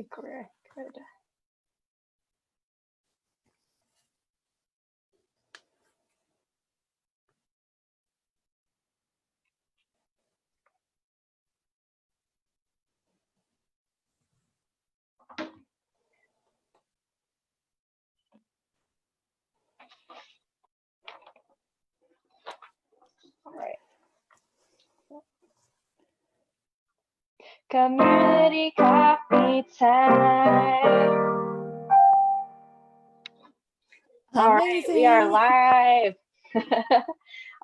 think we're good. All right. Community coffee time. All right, we are Amazing. live.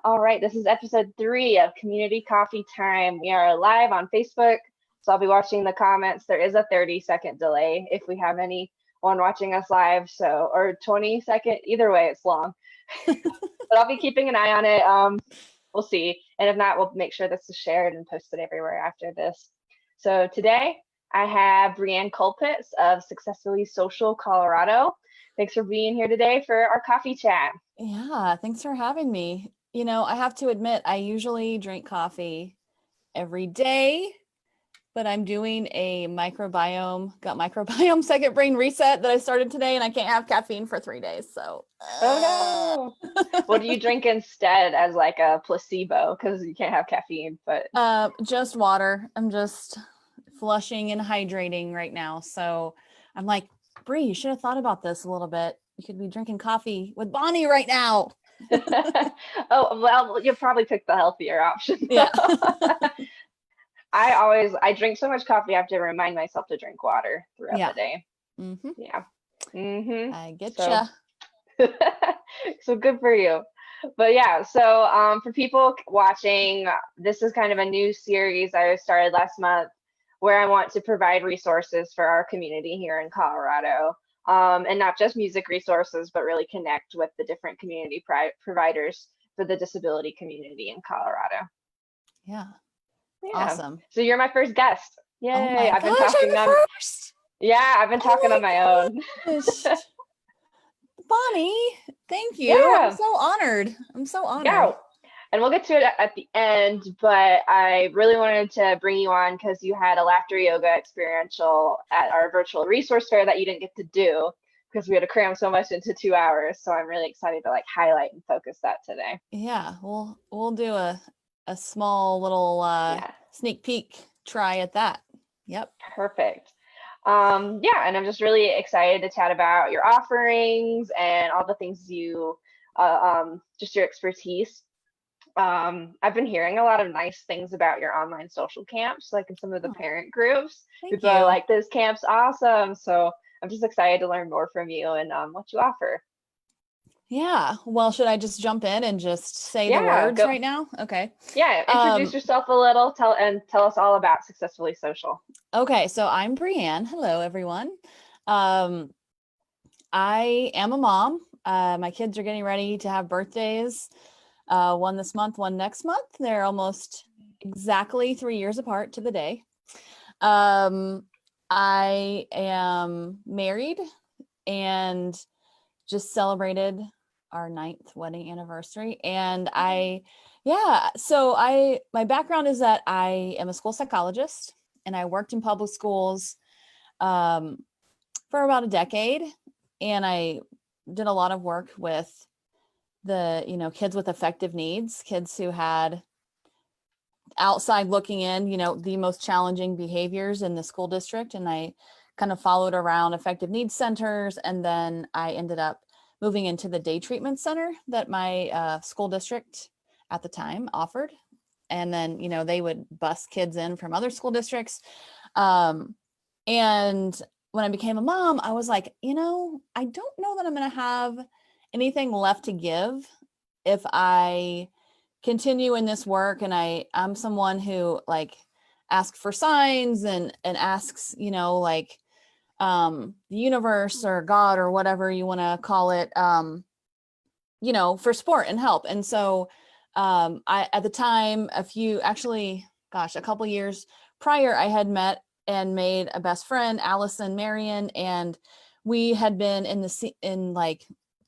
All right, this is episode 3 of Community Coffee Time. We are live on Facebook, so I'll be watching the comments. There is a 30-second delay if we have anyone watching us live, so or 20-second. Either way, it's long. But I'll be keeping an eye on it. We'll see, and if not, we'll make sure this is shared and posted everywhere after this. So today I have Breann Colpitts of Successfully Social Colorado. Thanks for being here today for our coffee chat. Yeah, thanks for having me. You know, I have to admit, I usually drink coffee every day, but I'm doing a microbiome second brain reset that I started today, and I can't have caffeine for 3 days. So, Oh no. What do you drink instead as like a placebo? Because you can't have caffeine, but just water. I'm just flushing and hydrating right now. So I'm like, Bree, you should have thought about this a little bit. You could be drinking coffee with Bonnie right now. oh well, you'll probably pick the healthier option. Yeah. I drink so much coffee, I have to remind myself to drink water throughout Yeah. the day. Mm-hmm. Yeah. Mm-hmm. I get So ya. so good for you. But yeah, so for people watching, this is kind of a new series I started last month where I want to provide resources for our community here in Colorado. And not just music resources, but really connect with the different community providers for the disability community in Colorado. Yeah. Yeah. Awesome. So you're my first guest. Oh Yay. my I've been gosh, I'm talking the on, first. yeah, I've been talking on Oh my own. my gosh. Bonnie, thank you. I'm Yeah. so honored. I'm so honored. Yeah. And we'll get to it at the end, but I really wanted to bring you on because you had a laughter yoga experiential at our virtual resource fair that you didn't get to do because we had to cram so much into 2 hours. So I'm really excited to like highlight and focus that today. Yeah, we'll do a small little Yeah, sneak peek try at that. Yep. perfect. Yeah, and I'm just really excited to chat about your offerings and all the things you, just your expertise. I've been hearing a lot of nice things about your online social camps, like in some of the Oh, parent groups. thank People are you. like, this camp's awesome. So I'm just excited to learn more from you and what you offer. Yeah. Well, should I just jump in and just say the Yeah, words go. right now? Okay. Yeah, introduce Um, yourself a little, tell us all about Successfully Social. okay, so I'm Breann. Hello, everyone. Um, I am a mom. My kids are getting ready to have birthdays. One this month, one next month. They're almost exactly 3 years apart to the day. Um, I am married and just celebrated our 9th wedding anniversary. And my background is that I am a school psychologist and I worked in public schools um, for about a decade. And I did a lot of work with the kids with affective needs, kids who had outside looking in, the most challenging behaviors in the school district. And I kind of followed around affective needs centers. And then I ended up moving into the day treatment center that my school district at the time offered. And then, they would bus kids in from other school districts. And when I became a mom, I was like, I don't know that I'm going to have anything left to give if I continue in this work. And I'm someone who like asks for signs and asks, the universe or God or whatever you want to call it, for support and help. And so I, at the time, a couple years prior, I had met and made a best friend, Allison Marion, and we had been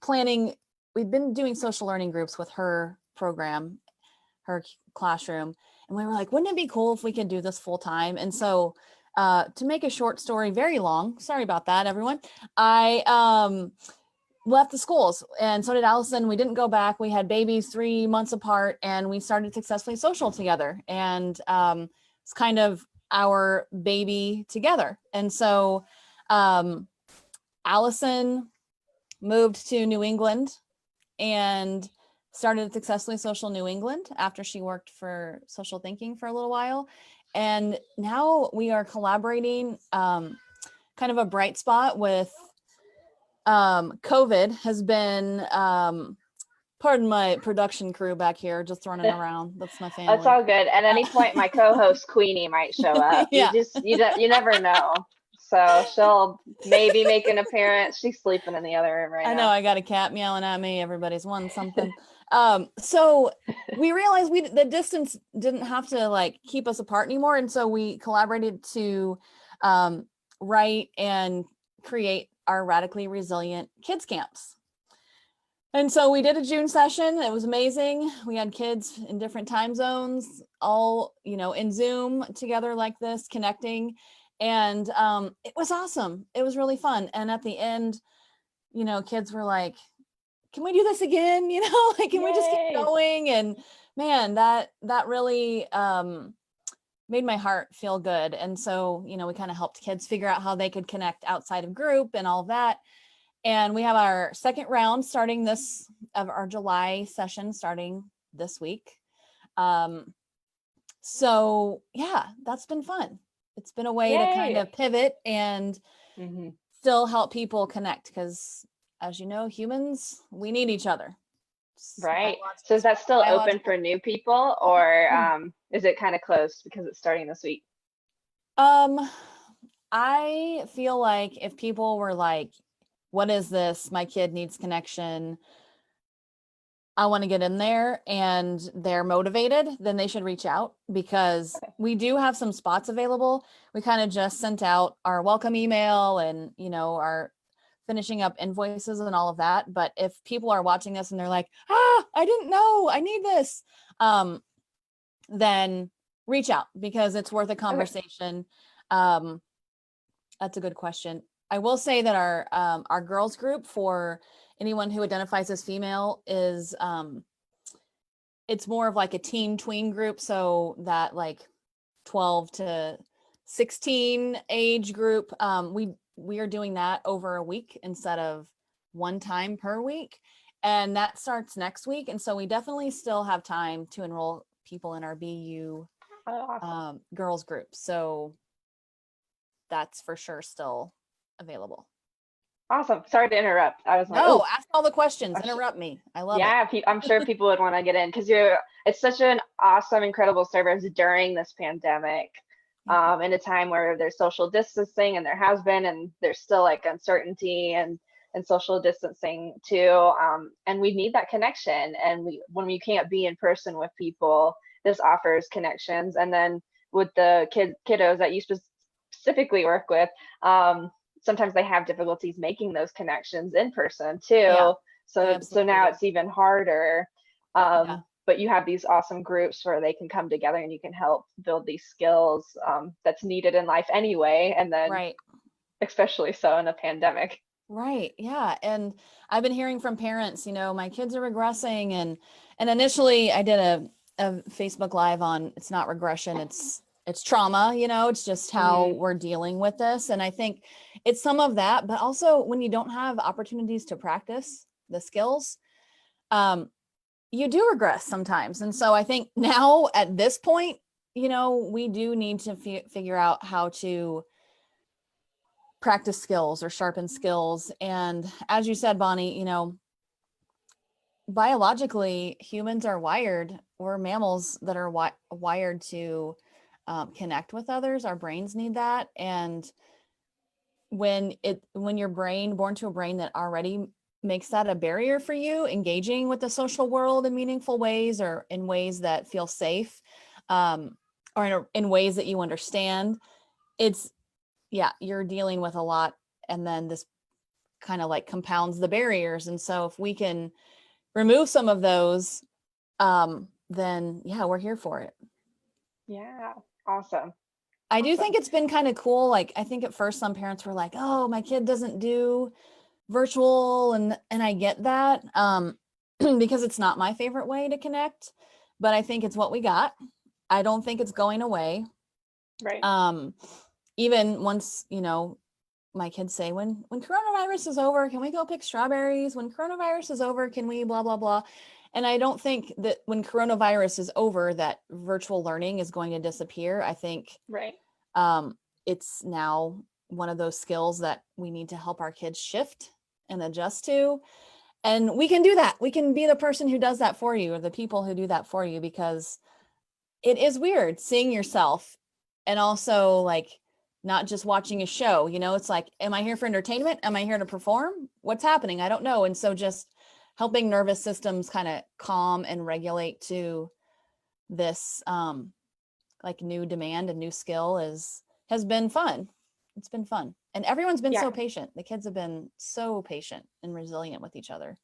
planning. We'd been doing social learning groups with her program, her classroom, and we were like, wouldn't it be cool if we could do this full time? And so To make a short story very long, sorry about that, everyone. I left the schools, and so did Allison. We didn't go back. We had babies 3 months apart, and we started Successfully Social together. And it's kind of our baby together. And so Allison moved to New England and started Successfully Social New England after she worked for Social Thinking for a little while. And now we are collaborating, kind of a bright spot with COVID has been, pardon my production crew back here, just running around. That's my family. That's all good. At any point, my co-host Queenie might show up. Yeah. You never know. So she'll maybe make an appearance. She's sleeping in the other room right now. I know, I got a cat meowing at me. Everybody's wanting something. So we realized the distance didn't have to like keep us apart anymore. And so we collaborated to write and create our Radically Resilient Kids Camps. And so we did a June session. It was amazing. We had kids in different time zones, all, in Zoom together like this, connecting. And it was awesome. It was really fun. And at the end, kids were like, can we do this again? Like, can we just keep going? And man, that really made my heart feel good. And so, we kind of helped kids figure out how they could connect outside of group and all of that. And we have our second round starting of our July session starting this week. So yeah, that's been fun. It's been a way to kind of pivot and still help people connect, because as you know, humans, we need each other. Right. So is that still open for new people, or is it kind of closed because it's starting this week? I feel like if people were like, what is this? My kid needs connection, I want to get in there, and they're motivated, then they should reach out, because we do have some spots available. We kind of just sent out our welcome email and, our finishing up invoices and all of that. But if people are watching this and they're like, I didn't know, I need this, then reach out, because it's worth a conversation. That's a good question. I will say that our girls group, for anyone who identifies as female, is it's more of like a teen tween group. So that like 12 to 16 age group, we are doing that over a week instead of one time per week. And that starts next week. And so we definitely still have time to enroll people in our BU girls group. So that's for sure still available. Awesome. Sorry to interrupt. I was like, no, ask all the questions. Interrupt me. I love it. Yeah, I'm sure people would want to get in, because it's such an awesome, incredible service during this pandemic, in a time where there's social distancing, and there has been, and there's still like uncertainty and social distancing too. And we need that connection. And when we can't be in person with people, this offers connections. And then with the kiddos that you specifically work with, sometimes they have difficulties making those connections in person too. Yeah, so now it's even harder. But you have these awesome groups where they can come together and you can help build these skills that's needed in life anyway. And then especially so in a pandemic. Right. Yeah. And I've been hearing from parents, my kids are regressing, and initially I did a Facebook Live on, it's not regression, it's trauma, it's just how we're dealing with this. And I think it's some of that, but also when you don't have opportunities to practice the skills, you do regress sometimes. And so I think now at this point, we do need to figure out how to practice skills or sharpen skills. And as you said, Bonnie, biologically, humans are wired, we're mammals that are wired to connect with others. Our brains need that. And when you're born to a brain that already makes that a barrier for you, engaging with the social world in meaningful ways, or in ways that feel safe, or in ways that you understand, you're dealing with a lot. And then this kind of like compounds the barriers. And so if we can remove some of those, then we're here for it. Yeah. Awesome. I do Awesome. think it's been kind of cool. Like, I think at first some parents were like, oh, my kid doesn't do virtual, and I get that, because it's not my favorite way to connect, but I think it's what we got. I don't think it's going away. Right. Even once, my kids say, when coronavirus is over, can we go pick strawberries? When coronavirus is over, can we blah, blah, blah. And I don't think that when coronavirus is over, that virtual learning is going to disappear. I think Right. it's now one of those skills that we need to help our kids shift and adjust to. And we can do that. We can be the person who does that for you, or the people who do that for you, because it is weird seeing yourself and also like not just watching a show. It's like, am I here for entertainment? Am I here to perform? What's happening? I don't know. And so just helping nervous systems kind of calm and regulate to this like new demand and new skill has been fun. It's been fun. And everyone's been so patient. The kids have been so patient and resilient with each other.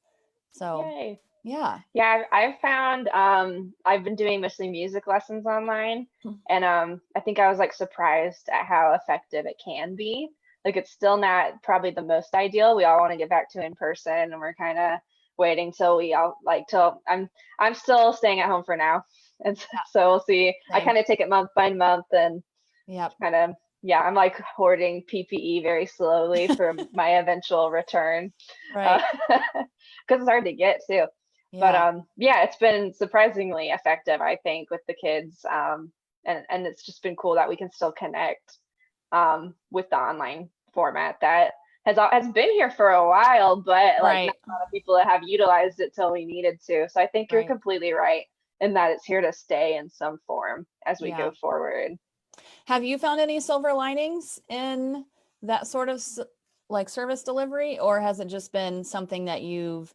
So, Yay. yeah. Yeah, I've found I've been doing mostly music lessons online, and I think I was like surprised at how effective it can be. Like it's still not probably the most ideal. We all want to get back to in person, and we're kind of waiting till we all like till I'm still staying at home for now, and so we'll see. I Same. kind of take it month by month, and Yep. kind of yeah, I'm like hoarding PPE very slowly for my eventual return, Right. because it's hard to get too. But Yeah. yeah, it's been surprisingly effective, I think, with the kids. And it's just been cool that we can still connect with the online format that has been here for a while, but like not Right. a lot of people have utilized it till we needed to. So I think you're Right. completely right in that it's here to stay in some form as we Yeah. go forward. Have you found any silver linings in that sort of like service delivery, or has it just been something that you've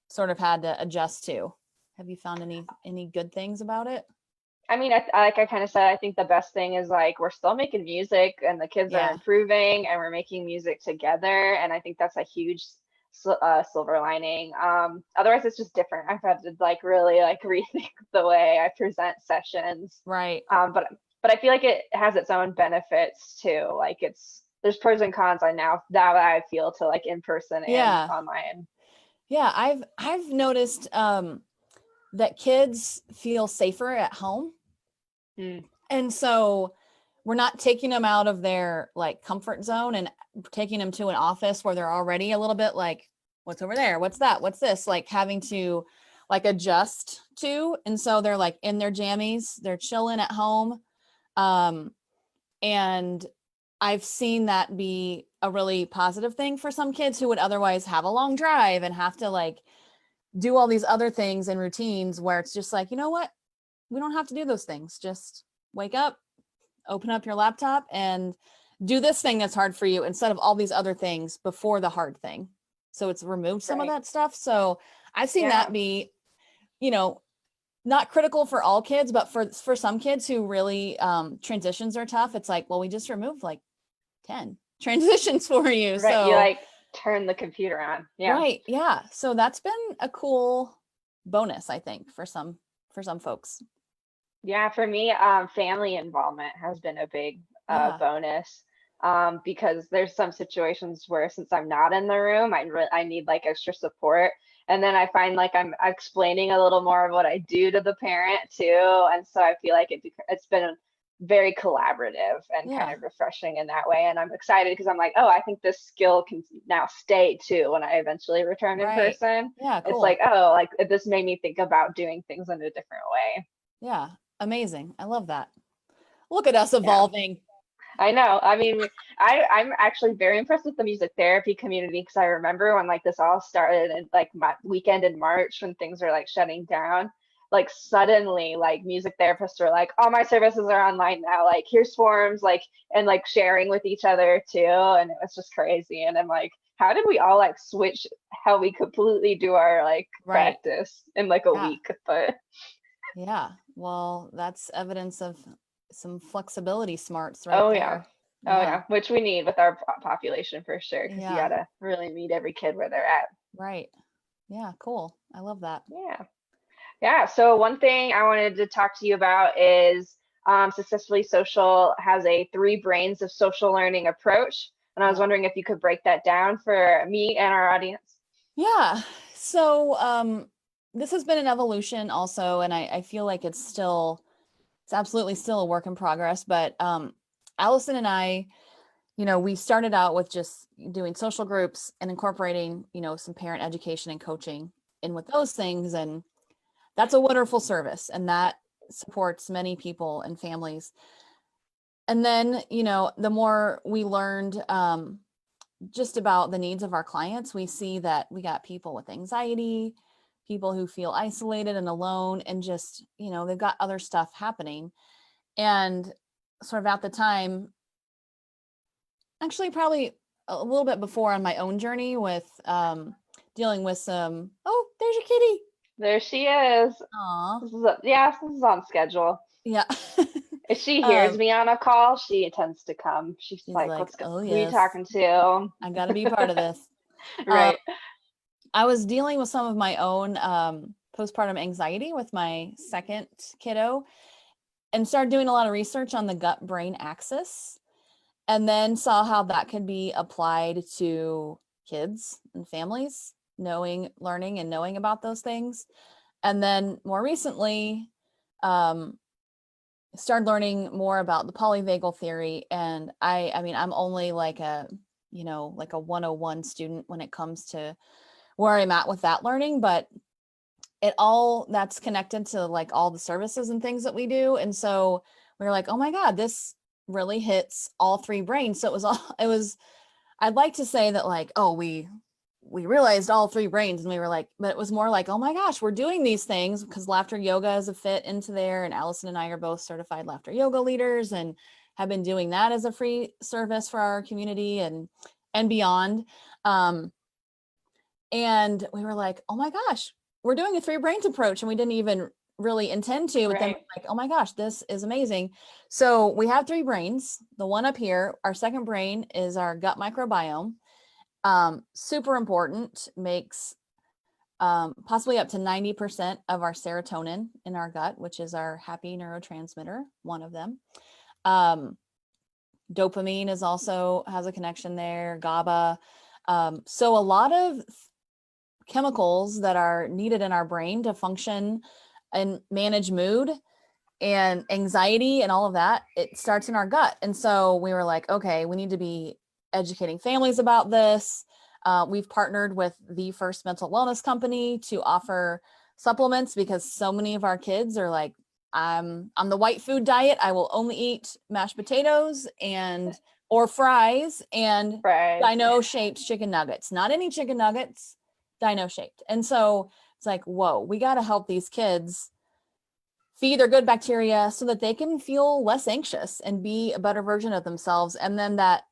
sort of had to adjust to? Have you found any good things about it? I mean, like I kind of said, I think the best thing is like we're still making music and the kids are Yeah. improving and we're making music together. And I think that's a huge silver lining. Otherwise, it's just different. I've had to like really like rethink the way I present sessions. Right. But I feel like it has its own benefits too. Like there's pros and cons on now that I feel to like in person and Yeah. online. Yeah. I've noticed that kids feel safer at home. Mm, And so we're not taking them out of their like comfort zone and taking them to an office where they're already a little bit like, what's over there? What's that? What's this? Like having to like adjust to. And so they're like in their jammies, they're chilling at home. Um, and I've seen that be a really positive thing for some kids who would otherwise have a long drive and have to like do all these other things and routines, where it's just like, you know what? We don't have to do those things. Just wake up, open up your laptop, and do this thing that's hard for you instead of all these other things before the hard thing. So it's removed some of right. that stuff. So I've seen Yeah. that be, you know, not critical for all kids, but for some kids who really transitions are tough. It's like, well, we just removed like 10 transitions for you. Right. You So like turn the computer on. Yeah. right, yeah. So that's been a cool bonus, I think, for some folks. Yeah, for me, family involvement has been a big Yeah. bonus, because there's some situations where since I'm not in the room, I need like extra support, and then I find like I'm explaining a little more of what I do to the parent too, and so I feel like it's been very collaborative and kind Yeah. of refreshing in that way, and I'm excited because I'm like, oh, I think this skill can now stay too when I eventually return in Right. person. Yeah, It's cool. like, oh, like this made me think about doing things in a different way. Yeah. Amazing. I love that. Look at us Yeah. evolving. I know. I mean, I'm actually very impressed with the music therapy community because I remember when like this all started in like my weekend in March when things were like shutting down. Like suddenly, like music therapists are like, all my services are online now. Like here's forms, like and like sharing with each other too. And it was just crazy. And I'm like, how did we all like switch how we completely do our like Right. practice in like a Yeah. week? But Yeah. Well, that's evidence of some flexibility smarts right oh yeah. there. Oh Yeah. yeah, which we need with our population for sure, because you Yeah. gotta really meet every kid where they're at. Right. Yeah. Cool. I love that. Yeah. Yeah. So one thing I wanted to talk to you about is Successfully Social has a 3 brains of social learning approach. And I was wondering if you could break that down for me and our audience. Yeah. So this has been an evolution also, and I feel like it's absolutely still a work in progress. But Allison and I, we started out with just doing social groups and incorporating, some parent education and coaching in with those things. And that's a wonderful service, and that supports many people and families. And then, the more we learned just about the needs of our clients, we see that we got people with anxiety, people who feel isolated and alone, and just, they've got other stuff happening. And sort of at the time, actually probably a little bit before on my own journey with dealing with some, oh, there's your kitty. There she is. Aw. This is on schedule. Yeah. If she hears me on a call, she tends to come. She's like, like, let's go. oh, Who are you yes, talking to? I got to be part of this. Right. I was dealing with some of my own postpartum anxiety with my second kiddo, and started doing a lot of research on the gut brain axis, and then saw how that could be applied to kids and families, learning and knowing about those things. And then more recently, started learning more about the polyvagal theory. And I mean, I'm only like a 101 student when it comes to where I'm at with that learning, but that's connected to like all the services and things that we do. And so we were like, oh my God, this really hits all 3 brains. So I'd like to say that like, oh, we realized all 3 brains, and we were like, but it was more like, oh my gosh, we're doing these things because laughter yoga is a fit into there. And Allison and I are both certified laughter yoga leaders and have been doing that as a free service for our community and beyond. And we were like, oh my gosh, we're doing a 3 brains approach, and we didn't even really intend to, but then like, oh my gosh, this is amazing. So we have 3 brains. The one up here, our second brain, is our gut microbiome. Super important, makes possibly up to 90% of our serotonin in our gut, which is our happy neurotransmitter, one of them. Dopamine has a connection there, GABA. So a lot of chemicals that are needed in our brain to function and manage mood and anxiety and all of that, it starts in our gut. And so we were like, okay, we need to be educating families about this. We've partnered with the First Mental Wellness Company to offer supplements because so many of our kids are like, I'm on the white food diet. I will only eat mashed potatoes or fries and dino shaped chicken nuggets, not any chicken nuggets, dino shaped. And so it's like, whoa, we got to help these kids feed their good bacteria so that they can feel less anxious and be a better version of themselves. And then that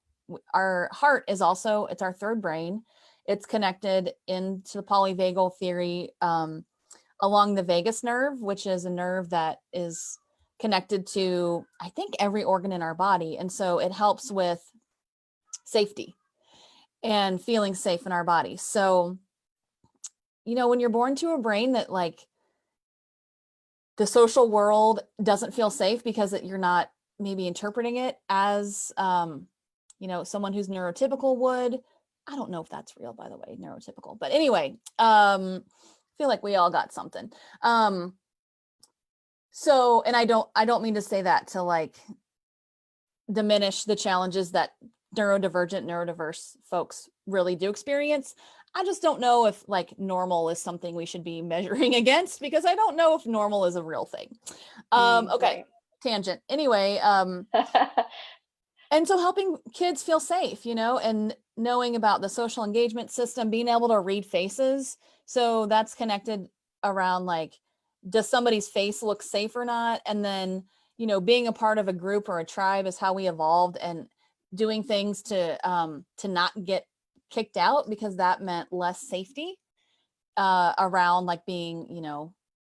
our heart is also, it's our third brain. It's connected into the polyvagal theory along the vagus nerve, which is a nerve that is connected to, I think, every organ in our body. And so it helps with safety and feeling safe in our body. So, when you're born to a brain that like the social world doesn't feel safe because you're not maybe interpreting it as, someone who's neurotypical would. I don't know if that's real, by the way, neurotypical. But anyway, I feel like we all got something. So, and I don't mean to say that to like diminish the challenges that neurodiverse folks really do experience. I just don't know if like normal is something we should be measuring against, because I don't know if normal is a real thing. Okay. Tangent. Anyway, and so helping kids feel safe, and knowing about the social engagement system, being able to read faces. So that's connected around like, does somebody's face look safe or not? And then, being a part of a group or a tribe is how we evolved, and doing things to not get kicked out, because that meant less safety around like being,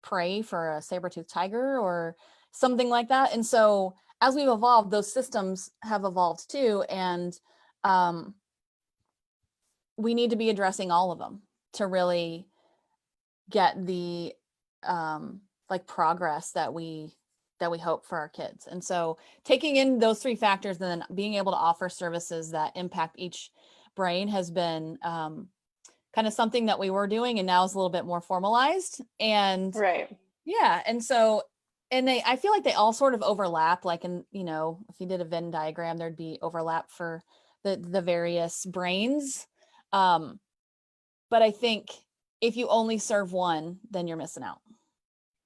prey for a saber-toothed tiger or something like that. And so as we've evolved, those systems have evolved too. And we need to be addressing all of them to really get the like progress that we that we hope for our kids. And so taking in those three factors and then being able to offer services that impact each brain has been kind of something that we were doing, and now is a little bit more formalized. And Right. yeah, and so I feel like they all sort of overlap. Like, in, you know, if you did a Venn diagram, there'd be overlap for the various brains. But I think if you only serve one, then you're missing out.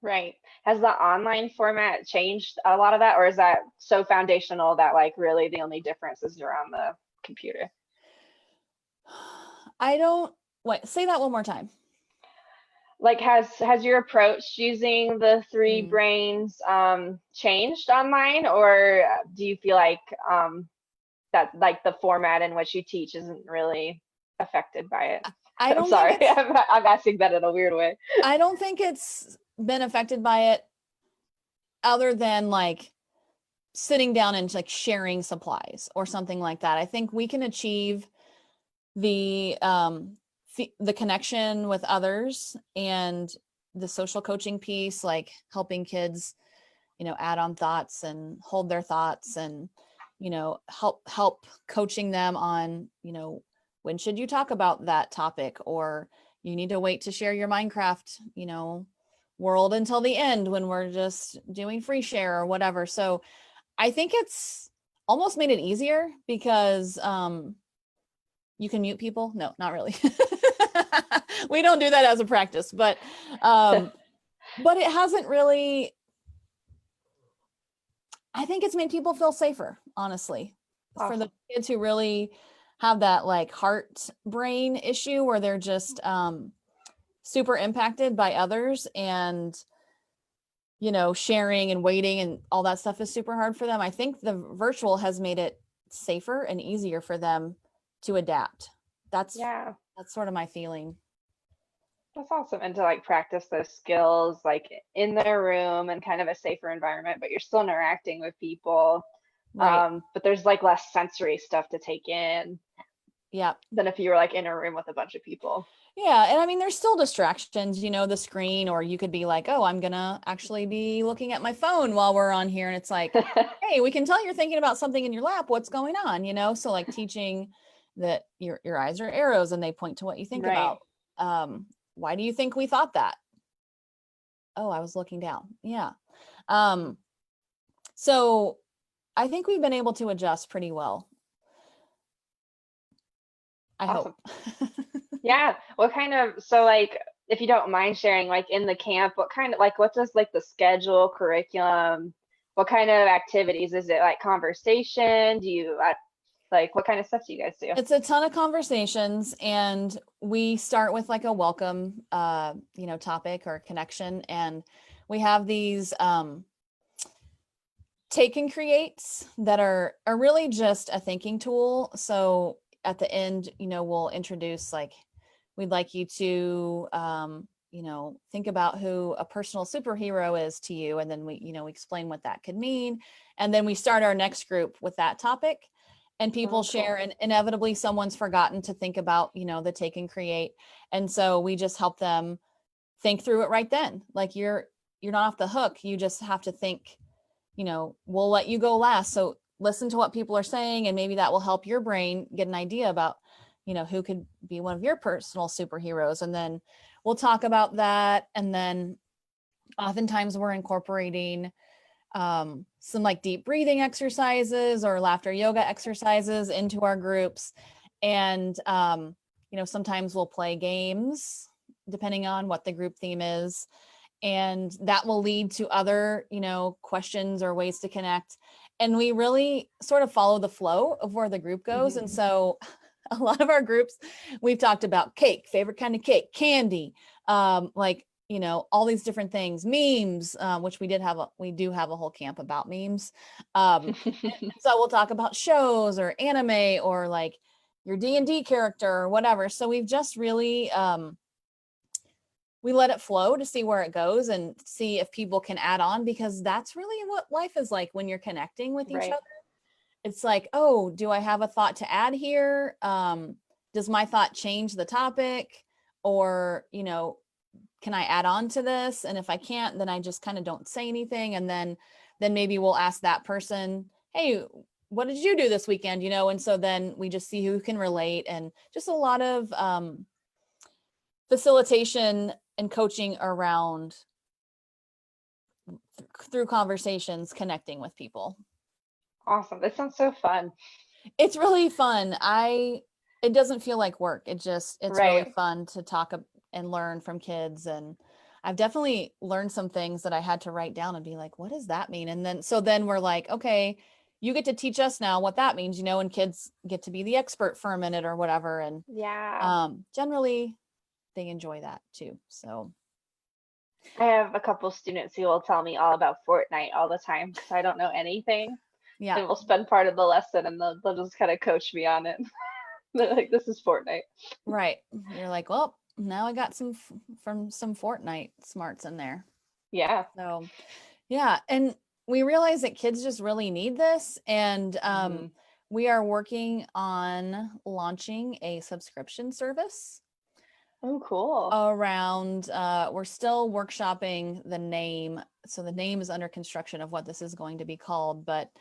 Right. Has the online format changed a lot of that, or is that so foundational that like really the only difference is you're on the computer? I don't wait, say that one more time. Like has your approach using the three Mm. brains changed online, or do you feel like that like the format in which you teach isn't really affected by it? I I'm don't think sorry, it's I'm asking that in a weird way. I don't think it's been affected by it, other than like sitting down and like sharing supplies or something like that. I think we can achieve the the connection with others and the social coaching piece, like helping kids, you know, add on thoughts and hold their thoughts, and, you know, help coaching them on, you know, when should you talk about that topic, or you need to wait to share your Minecraft, you know, world until the end when we're just doing free share or whatever. So I think it's almost made it easier because you can mute people. No, not really. We don't do that as a practice, but it hasn't really, I think it's made people feel safer, honestly. For the Awesome. kids who really have that like heart brain issue where they're just super impacted by others, and, you know, sharing and waiting and all that stuff is super hard for them. I think the virtual has made it safer and easier for them to adapt. That's Yeah, sort of my feeling. that's awesome. And to like practice those skills like in their room and kind of a safer environment, but you're still interacting with people. Right. But there's like less sensory stuff to take in Yeah. than if you were like in a room with a bunch of people. Yeah. And I mean, there's still distractions, you know, the screen, or you could be like, oh, I'm going to actually be looking at my phone while we're on here. And it's like, hey, we can tell you're thinking about something in your lap. What's going on? You know, so like teaching that your eyes are arrows and they point to what you think Right. about. Why do you think we thought that? Oh, I was looking down. Yeah. Um, so I think we've been able to adjust pretty well. I hope. Awesome. Yeah. What kind of, so like, if you don't mind sharing, like in the camp, what kind of, like, what does like the schedule, curriculum, what kind of activities? Is it like conversation? Do you, like, what kind of stuff do you guys do? It's a ton of conversations, and we start with like a welcome, you know, topic or connection. And we have these take and creates that are really just a thinking tool. So at the end, you know, we'll introduce like, we'd like you to you know, think about who a personal superhero is to you, and then we, you know, we explain what that could mean, and then we start our next group with that topic, and people Oh, cool. share, and inevitably someone's forgotten to think about, you know, the take and create, and so we just help them think through it right then. Like, you're not off the hook, you just have to think, you know, we'll let you go last. So listen to what people are saying, and maybe that will help your brain get an idea about, you know, who could be one of your personal superheroes. And then we'll talk about that. And then oftentimes we're incorporating some like deep breathing exercises or laughter yoga exercises into our groups. And, you know, sometimes we'll play games depending on what the group theme is, and that will lead to other, you know, questions or ways to connect. And we really sort of follow the flow of where the group goes. And Hmm. so a lot of our groups, we've talked about cake, favorite kind of cake, candy, like, you know, all these different things, memes, which we do have a whole camp about memes. So we'll talk about shows or anime or like your D&D character or whatever. So we've just really, we let it flow to see where it goes and see if people can add on, because that's really what life is like when you're connecting with each Right. other. It's like, oh, do I have a thought to add here? Does my thought change the topic? Or, you know, can I add on to this? And if I can't, then I just kind of don't say anything. And then then maybe we'll ask that person, hey, what did you do this weekend? And so then we just see who can relate, and just a lot of facilitation and coaching around through conversations, connecting with people. Awesome. That sounds so fun. It's really fun. It doesn't feel like work. It's Right. really fun to talk and learn from kids. And I've definitely learned some things that I had to write down and be like, what does that mean? And then we're like, okay, you get to teach us now what that means, and kids get to be the expert for a minute or whatever. And Yeah. generally they enjoy that too. So I have a couple students who will tell me all about Fortnite all the time because I don't know anything. yeah, And we'll spend part of the lesson and they'll just kind of coach me on it. They're like, this is Fortnite. right. You're like, well, now I got some Fortnite smarts in there. Yeah. So yeah. And we realize that kids just really need this. And Mhm. we are working on launching a subscription service Oh, cool. around, we're still workshopping the name. So the name is under construction of what this is going to be called, but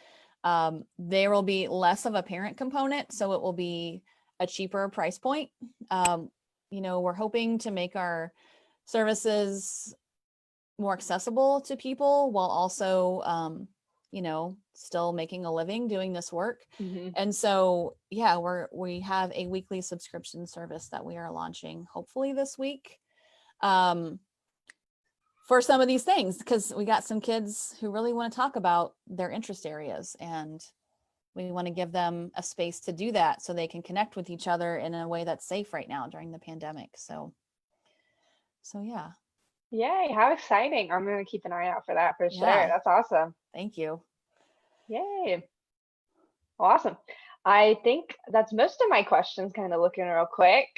there will be less of a parent component. So it will be a cheaper price point. We're hoping to make our services more accessible to people while also still making a living doing this work. Mhm. And so yeah, we have a weekly subscription service that we are launching hopefully this week for some of these things, because we got some kids who really want to talk about their interest areas, and we want to give them a space to do that so they can connect with each other in a way that's safe right now during the pandemic. So yeah. Yay, how exciting. I'm going to keep an eye out for that for sure. Yeah, That's awesome. thank you. Yay. Awesome. I think that's most of my questions, kind of looking real quick.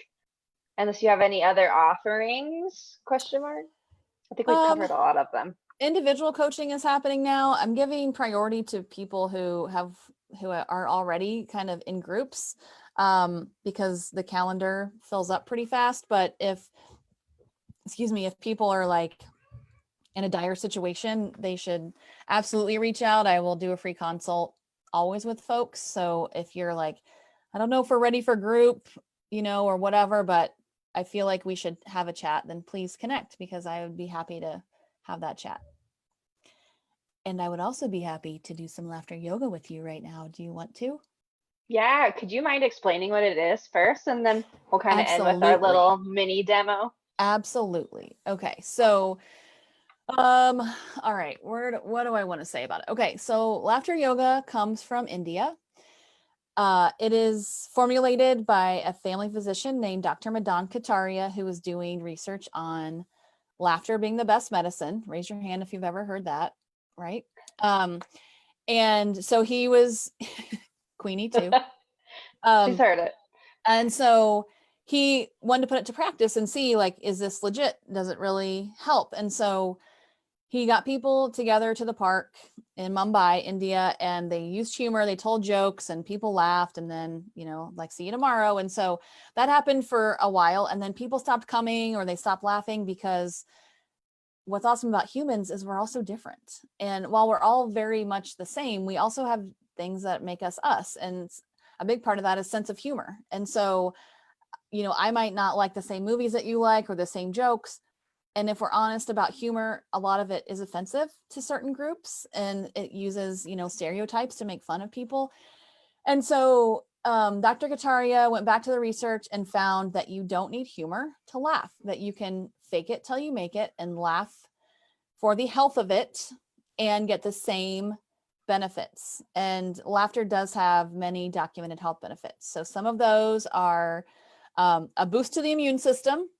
Unless you have any other offerings, question mark? I think we've um covered a lot of them. Individual coaching is happening now. I'm giving priority to people who are already kind of in groups, because the calendar fills up pretty fast. But if people are like in a dire situation, they should absolutely reach out. I will do a free consult always with folks. So if you're like, I don't know if we're ready for group, or whatever, but I feel like we should have a chat, then please connect, because I would be happy to have that chat. And I would also be happy to do some laughter yoga with you right now. Do you want to? Yeah, could you mind explaining what it is first? And then we'll kind of end with our Absolutely. little mini demo. Absolutely. Okay. So, all right, what do I want to say about it? Okay. So laughter yoga comes from India. It is formulated by a family physician named Dr. Madan Kataria, who was doing research on laughter being the best medicine. Raise your hand if you've ever heard that, right? And so he was Queenie too. She's heard it. And so he wanted to put it to practice and see, like, is this legit? Does it really help? And so he got people together to the park in Mumbai, India, and they used humor. They told jokes and people laughed, and then, like, see you tomorrow. And so that happened for a while. And then people stopped coming, or they stopped laughing, because what's awesome about humans is we're all so different. And while we're all very much the same, we also have things that make us us. And a big part of that is sense of humor. And so, I might not like the same movies that you like or the same jokes. And if we're honest about humor, a lot of it is offensive to certain groups, and it uses, stereotypes to make fun of people. And so Dr. Kataria went back to the research and found that you don't need humor to laugh, that you can fake it till you make it and laugh for the health of it and get the same benefits. And laughter does have many documented health benefits. So some of those are a boost to the immune system.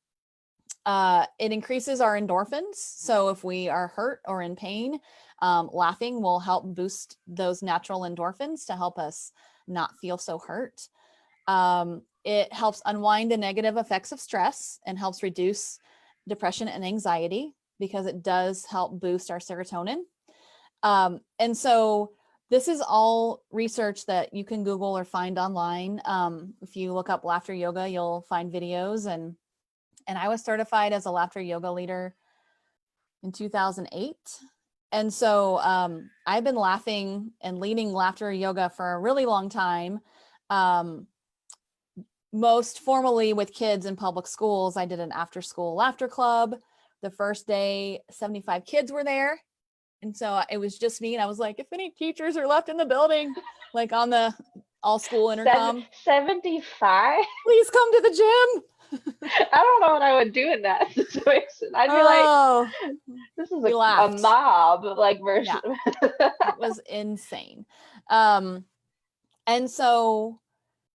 It increases our endorphins. So if we are hurt or in pain, laughing will help boost those natural endorphins to help us not feel so hurt. It helps unwind the negative effects of stress and helps reduce depression and anxiety, because it does help boost our serotonin. And so this is all research that you can Google or find online. If you look up laughter yoga, you'll find videos. And I was certified as a laughter yoga leader in 2008. And so I've been laughing and leading laughter yoga for a really long time. Most formally with kids in public schools. I did an after school laughter club. The first day, 75 kids were there. And so it was just me. And I was like, if any teachers are left in the building, like on the all school intercom, 75? please come to the gym. I don't know what I would do in that situation. I'd be Oh, like, this is we a laughed. mob like version. Yeah, it was insane. And so,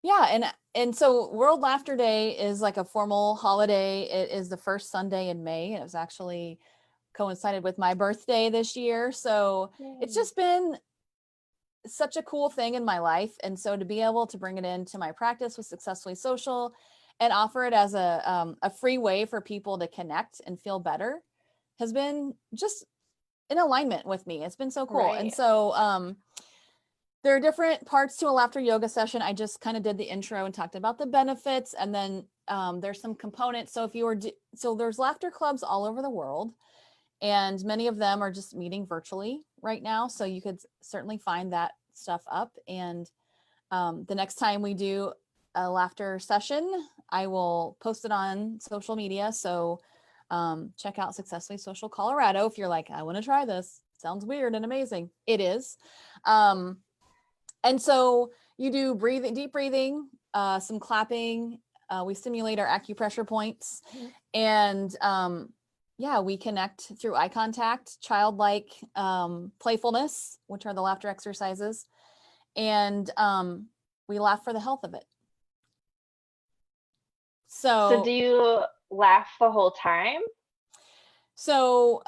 yeah. And so World Laughter Day is like a formal holiday. It is the first Sunday in May. It was actually coincided with my birthday this year. So it's just been such a cool thing in my life. And so to be able to bring it into my practice with Successfully Social and offer it as a free way for people to connect and feel better has been just in alignment with me. It's been so cool. Right. And so there are different parts to a laughter yoga session. I just kind of did the intro and talked about the benefits. And then there's some components. So if you were, so there's laughter clubs all over the world. And many of them are just meeting virtually right now. So you could certainly find that stuff up. And the next time we do a laughter session, I will post it on social media. So check out Successfully Social Colorado if you're like, I want to try this. Sounds weird and amazing. It is. And so you do breathing, deep breathing, some clapping. We stimulate our acupressure points. And yeah, we connect through eye contact, childlike playfulness, which are the laughter exercises. And we laugh for the health of it. So do you laugh the whole time? So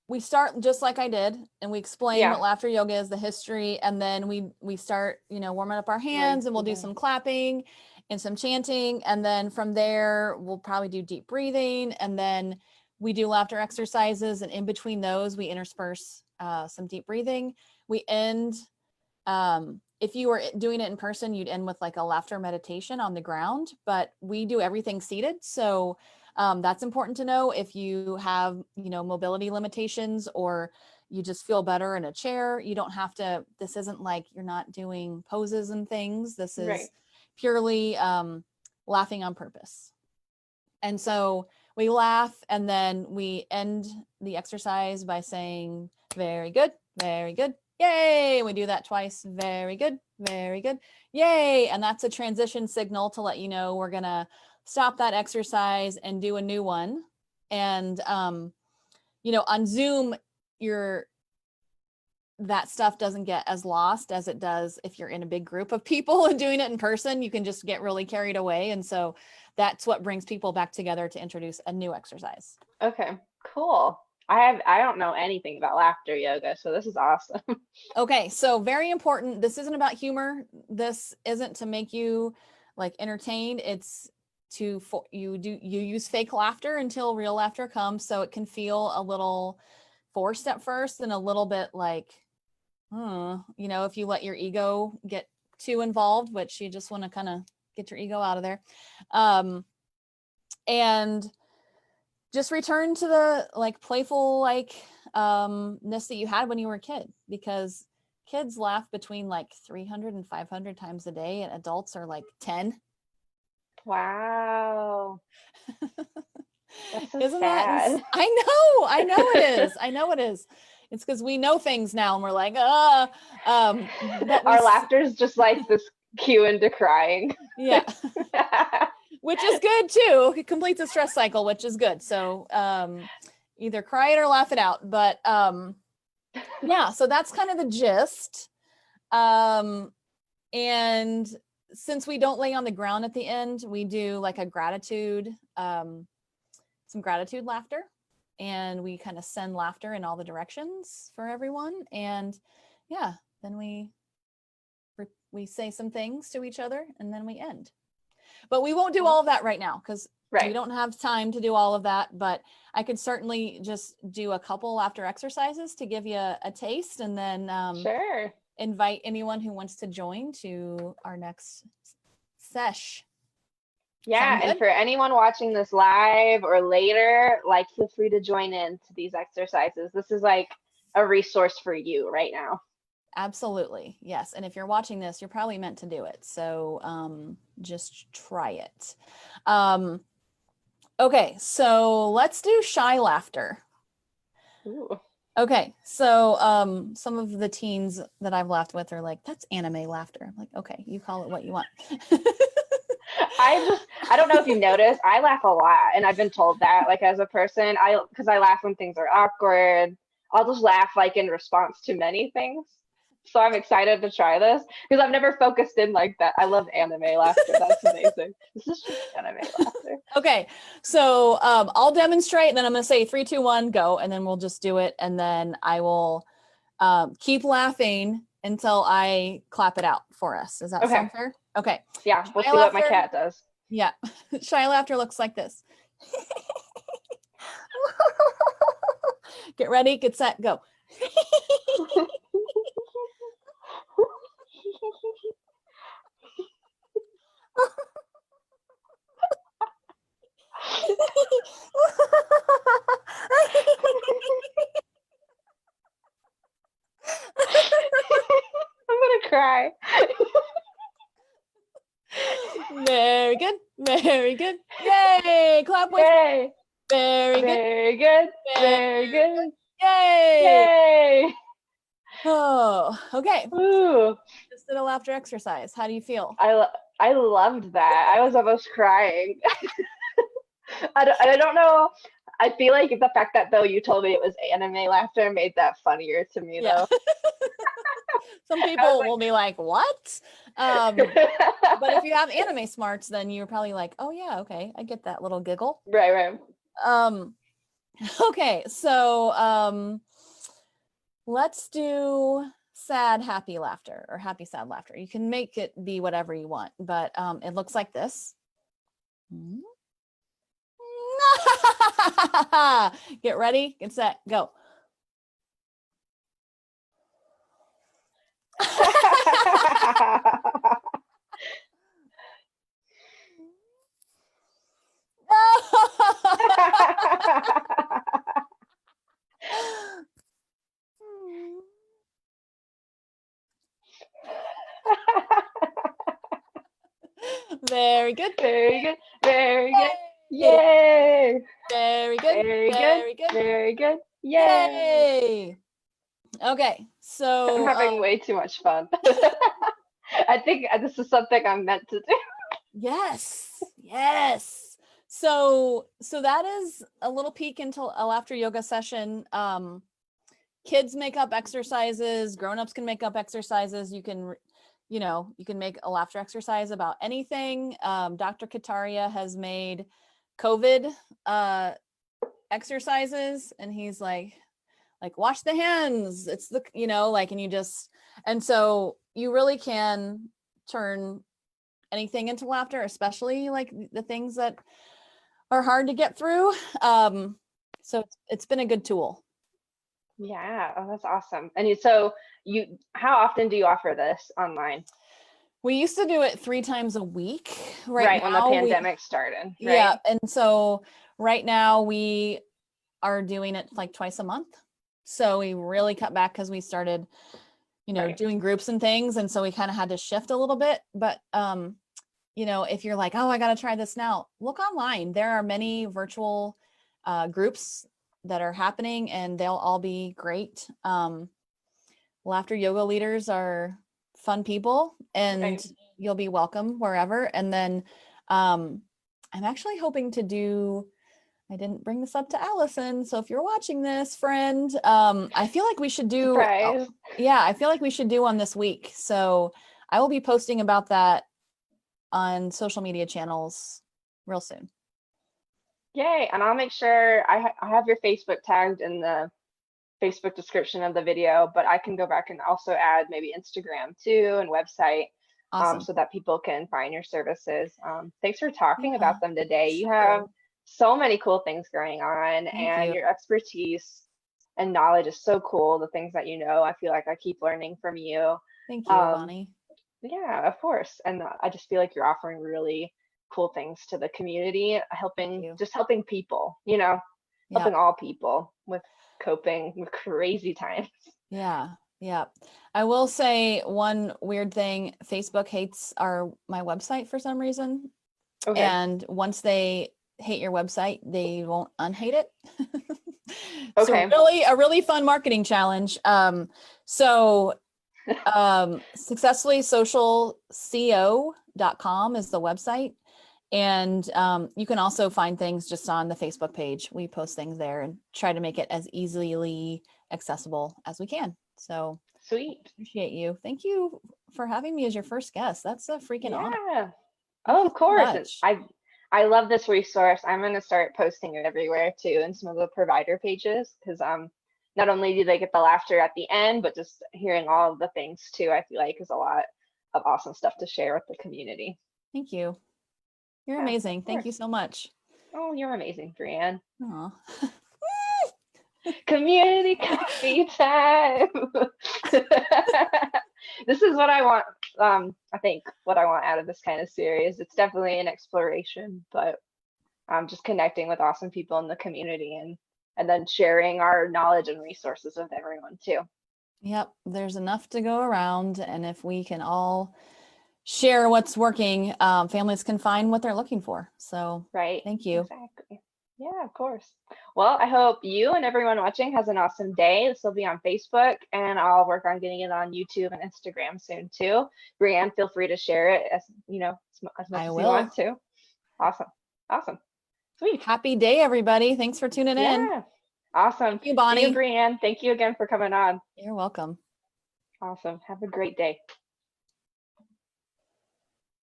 we start just like I did, and we explain what laughter yoga is, the history, and then we start, warming up our hands, and we'll do some clapping and some chanting, and then from there we'll probably do deep breathing, and then we do laughter exercises, and in between those we intersperse some deep breathing. We end, if you were doing it in person, you'd end with like a laughter meditation on the ground, but we do everything seated. So that's important to know. If you have, mobility limitations, or you just feel better in a chair, you don't have to, this isn't like you're not doing poses and things. This is purely laughing on purpose. And so we laugh, and then we end the exercise by saying, very good, very good. Yay. We do that twice. Very good. Very good. Yay. And that's a transition signal to let you know we're going to stop that exercise and do a new one. And, on Zoom, that stuff doesn't get as lost as it does if you're in a big group of people and doing it in person. You can just get really carried away. And so that's what brings people back together to introduce a new exercise. Okay, cool. I don't know anything about laughter yoga, so this is awesome. Okay, so very important. This isn't about humor. This isn't to make you like entertained. It's you use fake laughter until real laughter comes. So it can feel a little forced at first and a little bit like, if you let your ego get too involved, which you just want to kind of get your ego out of there. And just return to the like playful ness that you had when you were a kid, because kids laugh between like 300 and 500 times a day, and adults are like 10. Wow. That's so Isn't sad. that I know it is. I know it is. It's because we know things now and we're like, but our laughter is just like this cue into crying. Yeah. Which is good too. It completes a stress cycle, which is good. So either cry it or laugh it out. But yeah, so that's kind of the gist. And since we don't lay on the ground at the end, we do like a gratitude, some gratitude laughter. And we kind of send laughter in all the directions for everyone. And yeah, then we say some things to each other, and then we end. But we won't do all of that right now, because we don't have time to do all of that. But I could certainly just do a couple laughter exercises to give you a taste, and then invite anyone who wants to join to our next sesh. Yeah, and for anyone watching this live or later, feel free to join in to these exercises. This is like a resource for you right now. Absolutely. Yes. And if you're watching this, you're probably meant to do it. So just try it. Okay. So let's do shy laughter. Ooh. Okay. So some of the teens that I've laughed with are like, that's anime laughter. I'm like, okay, you call it what you want. I don't know if you noticed, I laugh a lot, and I've been told that, like, as a person, because I laugh when things are awkward. I'll just laugh like in response to many things. So I'm excited to try this because I've never focused in like that. I love anime laughter. That's amazing. This is just anime laughter. Okay. So I'll demonstrate, and then I'm going to say 3, 2, 1, go, and then we'll just do it. And then I will keep laughing until I clap it out for us. Does that Okay. sound fair? Okay. Yeah, we'll Shy see what my laughter. cat does. Yeah. Shy laughter looks like this. Get ready, get set, go. I'm gonna cry. Very good. Very good. Yay. Clap with Yay. Very good. Very good. Very good. Yay. Yay. Oh, okay. Ooh. Just did a laughter exercise. How do you feel? I loved that. I was almost crying. I don't know. I feel like the fact that though you told me it was anime laughter made that funnier to me though. Some people will be like, what? But if you have anime smarts, then you're probably like, oh yeah, okay, I get that little giggle. Right. Okay, so let's do sad, happy laughter or happy, sad laughter. You can make it be whatever you want, but it looks like this. Get ready, get set, go. Very good. Very good. Very good. Yay. Very good. Very good. Very good. Yay. Okay, so I'm having way too much fun. I think this is something I'm meant to do. Yes. So that is a little peek into a laughter yoga session. Kids make up exercises, grown-ups can make up exercises. You can make a laughter exercise about anything. Dr. Kataria has made COVID exercises, and he's like wash the hands. It's the, and so you really can turn anything into laughter, especially like the things that are hard to get through. So it's been a good tool. Yeah, oh, that's awesome. And so how often do you offer this online? We used to do it 3 times a week. Right when the pandemic started. Right? Yeah, and so right now we are doing it like twice a month. So we really cut back because we started, doing groups and things, and so we kind of had to shift a little bit. But if you're like, oh, I got to try this now, look online. There are many virtual groups that are happening, and they'll all be great. Laughter yoga leaders are fun people, and you'll be welcome wherever. And then I'm actually hoping to do, I didn't bring this up to Allison, so if you're watching this, friend, I feel like we should do, I feel like we should do one this week. So I will be posting about that on social media channels real soon. Yay. And I'll make sure I have your Facebook tagged in the Facebook description of the video, but I can go back and also add maybe Instagram too and website. Awesome. So that people can find your services. Thanks for talking about them today. You have so many cool things going on, and your expertise and knowledge is so cool. The things that I feel like I keep learning from you. Thank you, Bonnie. Yeah, of course. And I just feel like you're offering really cool things to the community, helping people, helping all people with coping with crazy times. Yeah. Yeah. I will say one weird thing, Facebook hates my website for some reason. Okay. And once they hate your website, they won't unhate it. So Okay. a really fun marketing challenge. successfullysocialco.com is the website. And you can also find things just on the Facebook page. We post things there and try to make it as easily accessible as we can. So Sweet. appreciate you. Thank you for having me as your first guest. That's a freaking honor. Yeah. Thank Oh, you of so course. And much. I love this resource. I'm going to start posting it everywhere too, in some of the provider pages, because not only do they get the laughter at the end, but just hearing all of the things too, I feel like is a lot of awesome stuff to share with the community. Thank you. You're Yeah, amazing. of Thank you course. so much. Oh, you're amazing, Breann. Aw. Community coffee time. This is what I want. I think what I want out of this kind of series. It's definitely an exploration, but just connecting with awesome people in the community and then sharing our knowledge and resources with everyone too. Yep, there's enough to go around. And if we can all share what's working, families can find what they're looking for. So Right. thank you. Exactly. Yeah, of course. Well, I hope you and everyone watching has an awesome day. This will be on Facebook, and I'll work on getting it on YouTube and Instagram soon too. Breann, feel free to share it as much I as you want will. to. Awesome. Awesome. Sweet. Happy day, everybody. Thanks for tuning in. Yeah. Awesome. Thank you, See you, Bonnie. Breann. Thank you again for coming on. You're welcome. Awesome. Have a great day.